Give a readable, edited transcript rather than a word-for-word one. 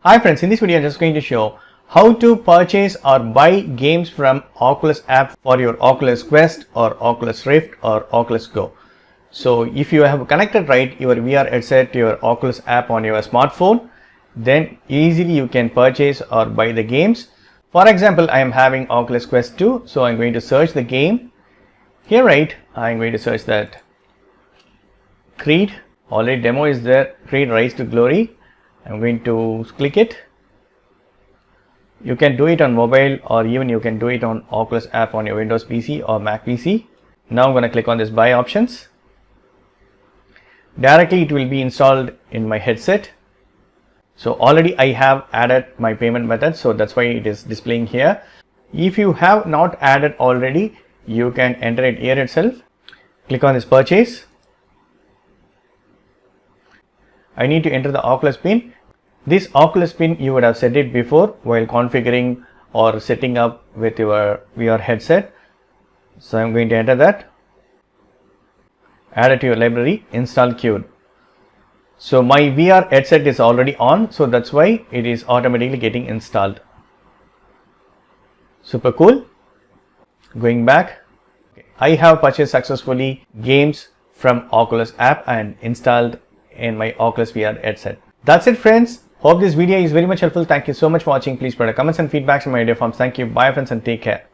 Hi friends, in this video I'm just going to show how to purchase or buy games from Oculus app for your Oculus Quest or Oculus Rift or Oculus Go. So if you have connected your VR headset to your Oculus app on your smartphone, then easily you can purchase or buy the games. For example, I am having Oculus Quest 2, so I'm going to search the game. Here I'm going to search that Creed. Already demo is there, Creed Rise to Glory. I'm going to click it. You can do it on mobile or even you can do it on Oculus app on your Windows PC or Mac PC. Now I'm going to click on this buy options. Directly it will be installed in my headset. So already I have added my payment method, so that's why it is displaying here. If you have not added already, you can enter it here itself. Click on this purchase. I need to enter the Oculus pin. This Oculus pin you would have set it before while configuring or setting up with your VR headset. So I'm going to enter that. Add it to your library, install queued. So my VR headset is already on, so that's why it is automatically getting installed. Super cool. Going back, I have purchased successfully games from Oculus app and installed in my Oculus VR headset. That's it friends. Hope this video is very much helpful. Thank you so much for watching. Please provide comments and feedbacks in my video forms. Thank you. Bye friends and take care.